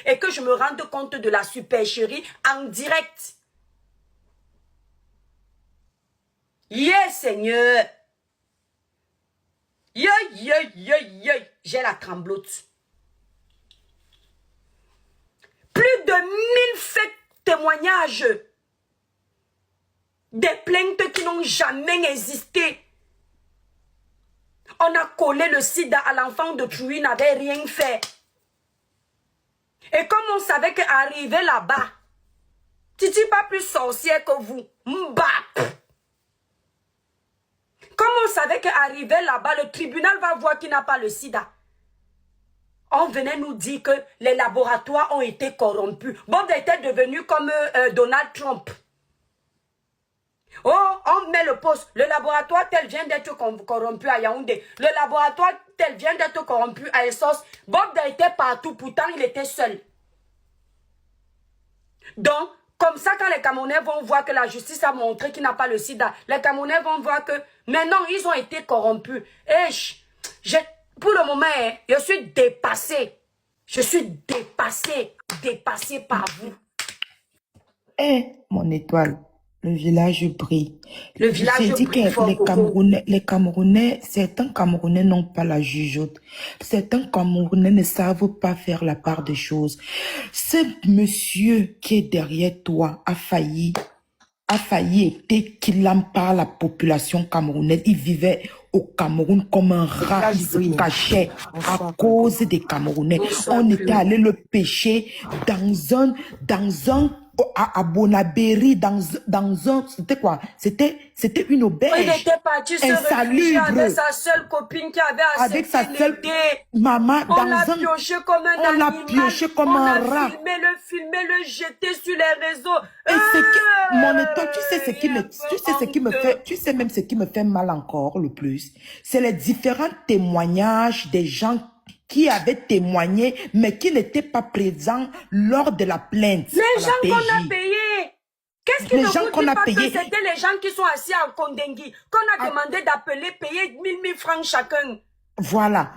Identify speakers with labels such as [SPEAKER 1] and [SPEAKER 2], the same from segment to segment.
[SPEAKER 1] et que je me rende compte de la supercherie en direct. Yeah, Seigneur. Yeah. J'ai la tremblote. Plus de 1000 faits témoignages. Des plaintes qui n'ont jamais existé. On a collé le sida à l'enfant de Trouy, n'avait rien fait. Et comme on savait qu'arriver là-bas, Titi pas plus sorcière que vous. Mbap. Comme on savait qu'arriver là-bas, le tribunal va voir qu'il n'a pas le sida. On venait nous dire que les laboratoires ont été corrompus. Bob était devenu comme Donald Trump. Oh, on met le poste. Le laboratoire tel vient d'être corrompu à Yaoundé. Le laboratoire tel vient d'être corrompu à Essos. Bob était partout, pourtant il était seul. Donc, comme ça, quand les Camerounais vont voir que la justice a montré qu'il n'a pas le sida, les Camerounais vont voir que, mais non, ils ont été corrompus. Et pour le moment, je suis dépassé. Je suis dépassé par vous.
[SPEAKER 2] Eh, mon étoile, le village brille.
[SPEAKER 1] Le village
[SPEAKER 2] dit
[SPEAKER 1] brille
[SPEAKER 2] que
[SPEAKER 1] fort,
[SPEAKER 2] les Camerounais, certains Camerounais n'ont pas la jugeote. Certains Camerounais ne savent pas faire la part des choses. Ce monsieur qui est derrière toi a failli être qu'il en par la population camerounaise. Il vivait au Cameroun comme un rat, il se cachait à cause des Camerounais. On était allé le pêcher dans un à Bonabéry, dans un, c'était quoi? C'était une auberge.
[SPEAKER 1] Il était parti se réfugier avec sa seule copine qui avait accepté l'aider.
[SPEAKER 2] Maman,
[SPEAKER 1] on l'a pioché comme un animal.
[SPEAKER 2] On l'a pioché comme un rat.
[SPEAKER 1] On l'a filmé, le jeté sur les réseaux.
[SPEAKER 2] Et mon étoile, tu sais même ce qui me fait mal encore le plus. C'est les différents témoignages des gens qui avaient témoigné, mais qui n'étaient pas présents lors de la plainte.
[SPEAKER 1] Les gens qu'on a payés. Qu'est-ce qui ne vous dit pas que c'était les gens qui sont assis à Kondengui, qu'on a demandé d'appeler, payer 1000 francs chacun.
[SPEAKER 2] Voilà.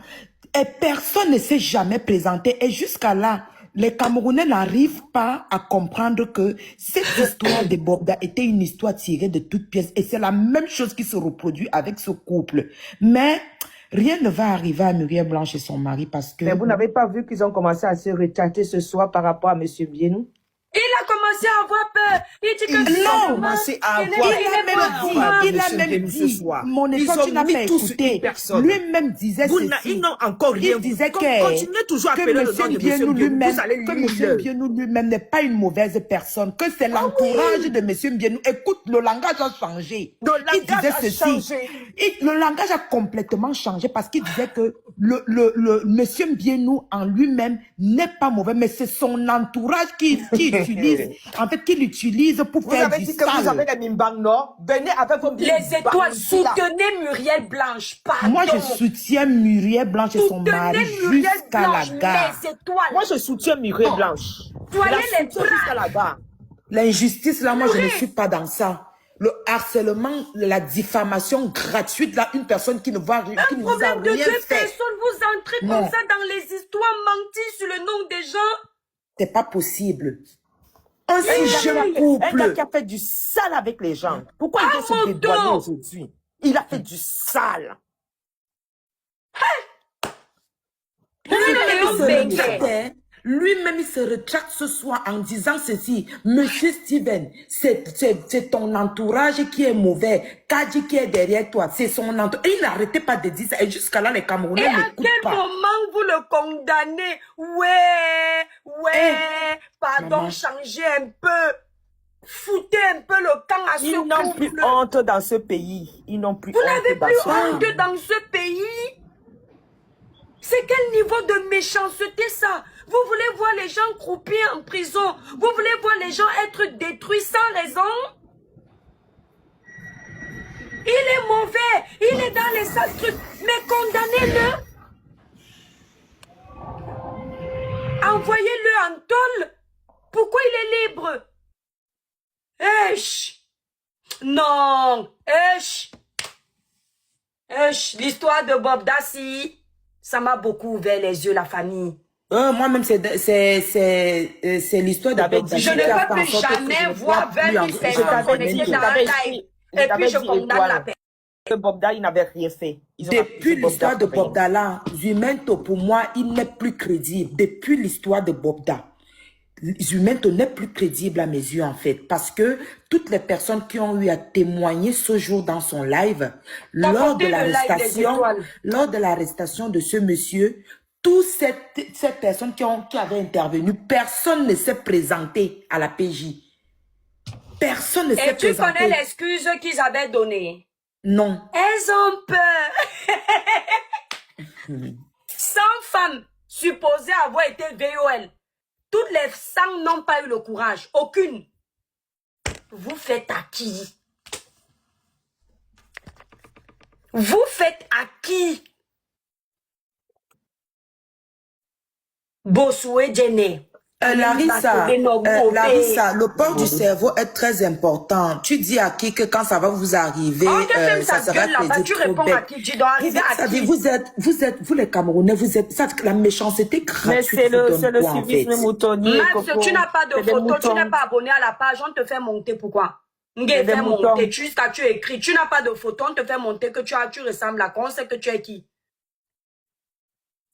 [SPEAKER 2] Et personne ne s'est jamais présenté. Et jusqu'à là, les Camerounais n'arrivent pas à comprendre que cette histoire de Bobda était une histoire tirée de toutes pièces. Et c'est la même chose qui se reproduit avec ce couple. Mais rien ne va arriver à Muriel Blanche et son mari parce que...
[SPEAKER 3] Mais vous n'avez pas vu qu'ils ont commencé à se retraiter ce soir par rapport à M. Bienou?
[SPEAKER 1] Il a commencé à avoir peur. Il dit que
[SPEAKER 2] il a même dit, mon époque, tu n'as pas écouté. Lui-même disait ceci.
[SPEAKER 3] Ils n'ont encore rien.
[SPEAKER 2] Il disait
[SPEAKER 3] continuez toujours à appeler le nom de M. Bienou.
[SPEAKER 2] Que M. Bienou lui-même n'est pas une mauvaise personne, que c'est l'entourage de M. Bienou. Écoute, le langage a changé. Il disait ceci. Le langage a complètement changé parce qu'il disait que le M. Bienou en lui-même n'est pas mauvais, mais c'est son entourage qui utilise, en fait, qu'il utilise pour faire du sale. Vous avez dit que vous avez
[SPEAKER 3] les Mimbang, non? Venez avec vos
[SPEAKER 1] les étoiles, soutenez Muriel Blanche, pardon.
[SPEAKER 2] Moi, je soutiens Muriel Blanche et son mari jusqu'à la gare.
[SPEAKER 3] Moi, je soutiens Muriel Blanche.
[SPEAKER 1] Soyez les bras.
[SPEAKER 2] L'injustice, là, moi, je ne suis pas dans ça. Le harcèlement, la diffamation gratuite, là, une personne qui ne voit rien, qui ne nous a rien fait. Un problème de deux
[SPEAKER 1] personnes, vous entrez comme ça dans les histoires menties sur le nom des gens.
[SPEAKER 2] C'est pas possible. Un si jeune couple.
[SPEAKER 3] Un gars qui a fait du sale avec les gens. Pourquoi il doit se dédouaner aujourd'hui? Il a fait du sale.
[SPEAKER 2] Lui-même, il se retracte ce soir en disant ceci. Monsieur Steven, c'est ton entourage qui est mauvais. Kadi qui est derrière toi, c'est son entourage. Et il n'arrêtait pas de dire ça. Et jusqu'à là, les Camerounais n'écoutent pas.
[SPEAKER 1] Et à quel moment vous le condamnez? Pardon, changez un peu. Foutez un peu le camp à ce couple.
[SPEAKER 3] Ils n'ont plus honte dans ce pays. Ils n'ont plus honte.
[SPEAKER 1] Vous n'avez plus honte dans ce pays? C'est quel niveau de méchanceté ça? Vous voulez voir les gens croupir en prison? Vous voulez voir les gens être détruits sans raison? Il est mauvais, il est dans les sales trucs, mais condamnez-le. Envoyez-le en tôle. Pourquoi il est libre? Non. L'histoire de Bob Dassi, ça m'a beaucoup ouvert les yeux, la famille.
[SPEAKER 2] Moi-même, c'est l'histoire de Bob
[SPEAKER 1] Je ne peux plus jamais voir 20 000 personnes connectées dans un live. Et puis je condamne la personne.
[SPEAKER 3] Que Bobda, il n'avait rien fait.
[SPEAKER 2] Depuis l'histoire de Bobda là, Zumento, pour moi, il n'est plus crédible. Depuis l'histoire de Bobda, Zumento n'est plus crédible à mes yeux, en fait. Parce que toutes les personnes qui ont eu à témoigner ce jour dans son live, lors de l'arrestation de ce monsieur, toutes ces personnes qui avaient intervenu, personne ne s'est présenté à la PJ. Personne ne s'est présenté.
[SPEAKER 1] Et tu connais l'excuse qu'ils avaient donnée?
[SPEAKER 2] Non.
[SPEAKER 1] Elles ont peur. 100 femmes supposées avoir été VOL. Toutes les 100 n'ont pas eu le courage. Aucune. Vous faites à qui? Vous faites à qui? Bossué Djene.
[SPEAKER 2] Larissa, le port du cerveau est très important. Tu dis à qui que quand ça va vous arriver, ça sera crédible.
[SPEAKER 1] Tu réponds à qui? Tu dois arriver à qui?
[SPEAKER 2] Vous les Camerounais, vous êtes la méchanceté gratuite.
[SPEAKER 3] Mais c'est le civisme moutonnier.
[SPEAKER 1] Max, tu n'as pas de photo, tu n'es pas abonné à la page, on te fait monter. Pourquoi? Fait monter, jusqu'à tu écris, tu n'as pas de photo, on te fait monter que tu ressembles à quoi? On sait que tu es qui?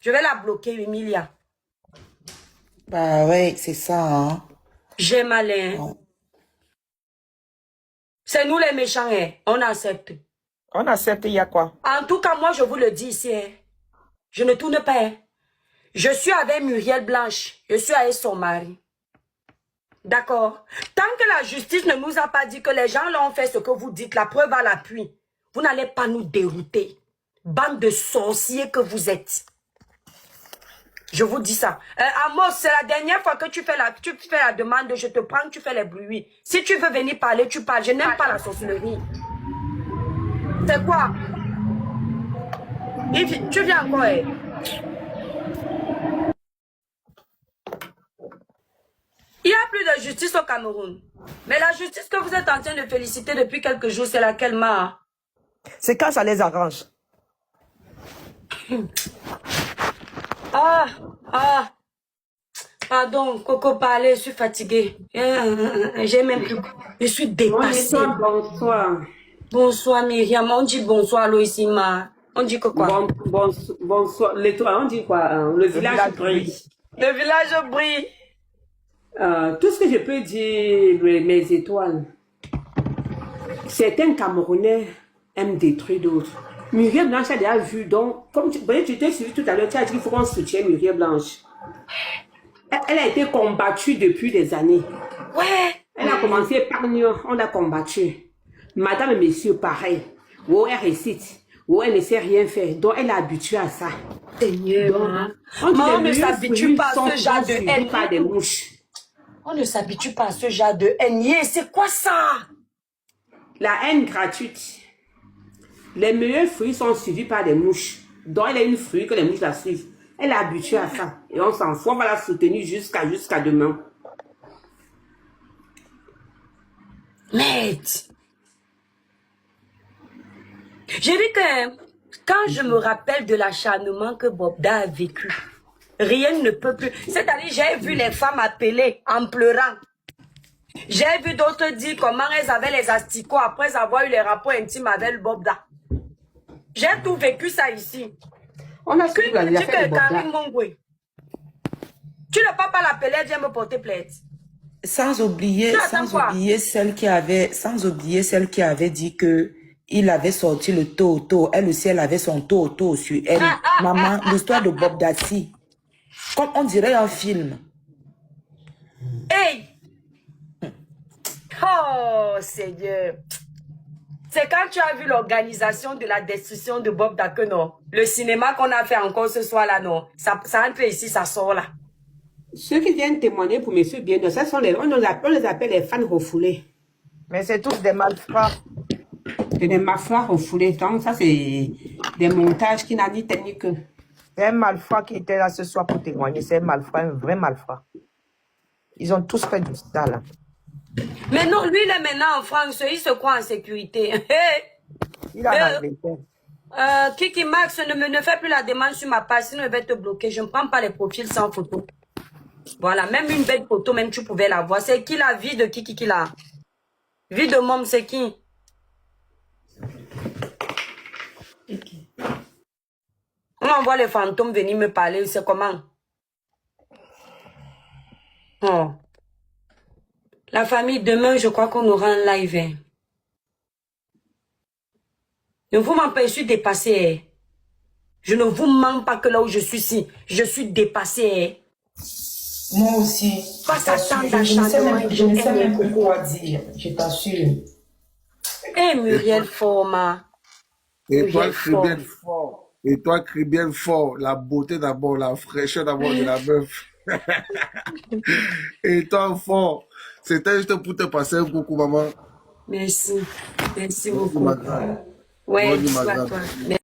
[SPEAKER 1] Je vais la bloquer, Emilia.
[SPEAKER 2] Bah ouais, c'est ça, hein.
[SPEAKER 1] J'ai malin. Ouais. C'est nous les méchants, hein. On accepte.
[SPEAKER 3] On accepte, il y a quoi?
[SPEAKER 1] En tout cas, moi, je vous le dis ici, hein. Je ne tourne pas, hein. Je suis avec Muriel Blanche. Je suis avec son mari. D'accord? Tant que la justice ne nous a pas dit que les gens là ont fait ce que vous dites, la preuve à l'appui, vous n'allez pas nous dérouter. Bande de sorciers que vous êtes. Je vous dis ça. Amos, c'est la dernière fois que tu fais la demande, je te prends, tu fais les bruits. Si tu veux venir parler, tu parles. Je n'aime pas la sorcellerie. C'est quoi? Tu viens encore, hein? Il n'y a plus de justice au Cameroun. Mais la justice que vous êtes en train de féliciter depuis quelques jours, c'est laquelle, ma?
[SPEAKER 3] C'est quand ça les arrange.
[SPEAKER 1] Pardon, Coco parlait, je suis fatiguée. J'ai même plus... Je suis dépassée.
[SPEAKER 4] Bonsoir.
[SPEAKER 1] Bonsoir Myriam, on dit bonsoir Loïsima. On dit que quoi?
[SPEAKER 4] Bonsoir. L'étoile, on dit quoi? Le village brille.
[SPEAKER 1] Le village brille.
[SPEAKER 4] Tout ce que je peux dire, mes étoiles, certains Camerounais aiment détruire d'autres. Muriel Blanche a déjà vu, donc, comme tu t'es suivi tout à l'heure, tu as dit qu'il faut qu'on soutienne Muriel Blanche. Elle a été combattue depuis des années.
[SPEAKER 1] Ouais.
[SPEAKER 4] Elle a commencé par nous, on l'a combattue. Madame et messieurs, pareil. Oh, elle récite. Oh, elle ne sait rien faire. Donc, elle est habituée à ça.
[SPEAKER 1] Seigneur. On ne s'habitue pas à ce genre de haine.
[SPEAKER 4] Par des mouches.
[SPEAKER 1] On ne s'habitue pas à ce genre de haine. C'est quoi ça?
[SPEAKER 4] La haine gratuite. Les meilleurs fruits sont suivis par des mouches. Donc, elle a une fruit que les mouches la suivent. Elle est habituée à ça. Et on s'en fout, on va la soutenir jusqu'à demain.
[SPEAKER 1] Mais j'ai dit que quand je me rappelle de l'acharnement que Bobda a vécu, rien ne peut plus. C'est-à-dire, j'ai vu les femmes appeler en pleurant. J'ai vu d'autres dire comment elles avaient les asticots après avoir eu les rapports intimes avec Bobda. J'ai tout vécu ça ici.
[SPEAKER 4] On a suivi la vie de Bobda.
[SPEAKER 1] Tu ne peux pas l'appeler, elle vient me porter plainte.
[SPEAKER 2] Sans oublier celle qui avait dit que il avait sorti le taux. Elle aussi, elle avait son taux sur elle. Maman, l'histoire de Bob Dassi. Comme on dirait un film.
[SPEAKER 1] Hey! Oh, Seigneur. C'est quand tu as vu l'organisation de la destruction de Bob Dake, non? Le cinéma qu'on a fait encore ce soir-là, non? Ça entre ici, ça sort là.
[SPEAKER 4] Ceux qui viennent témoigner pour M. Biendo, on les appelle les fans refoulés.
[SPEAKER 3] Mais c'est tous des malfrats.
[SPEAKER 4] C'est des malfrats refoulés. Donc ça, c'est des montages qui n'ont ni technique.
[SPEAKER 3] C'est un malfrat qui était là ce soir pour témoigner. C'est un malfrat, un vrai malfrat. Ils ont tous fait du ça là.
[SPEAKER 1] Mais non, lui, il est maintenant en France. Il se croit en sécurité.
[SPEAKER 3] Il est en Angleterre.
[SPEAKER 1] Kiki Max, ne fais plus la demande sur ma page, sinon je vais te bloquer. Je ne prends pas les profils sans photo. Voilà, même une belle photo, même tu pouvais la voir. C'est qui la vie de Kiki qui l'a? Vie de Mom, c'est qui? On envoie les fantômes venir me parler, c'est comment? Oh. La famille, demain, je crois qu'on aura un live. Hein. Ne vous m'empêchez de dépasser. Hein. Je ne vous mens pas que là où je suis ici, je suis dépassée. Hein.
[SPEAKER 2] Moi aussi.
[SPEAKER 1] Pas s'attendre d'acharnement.
[SPEAKER 2] Je ne sais même plus quoi dire, je t'assure.
[SPEAKER 1] Eh, Muriel Forma.
[SPEAKER 5] Et toi, crie bien fort. Et toi, crie bien fort. La beauté d'abord, la fraîcheur d'abord de la meuf. Et toi, fort. C'était juste pour te passer un coucou, maman.
[SPEAKER 1] Merci. Merci
[SPEAKER 5] Bonjour,
[SPEAKER 1] beaucoup.
[SPEAKER 5] ma grande.
[SPEAKER 1] Ouais,
[SPEAKER 5] Bonjour, ma
[SPEAKER 1] soit
[SPEAKER 5] grande.
[SPEAKER 1] toi.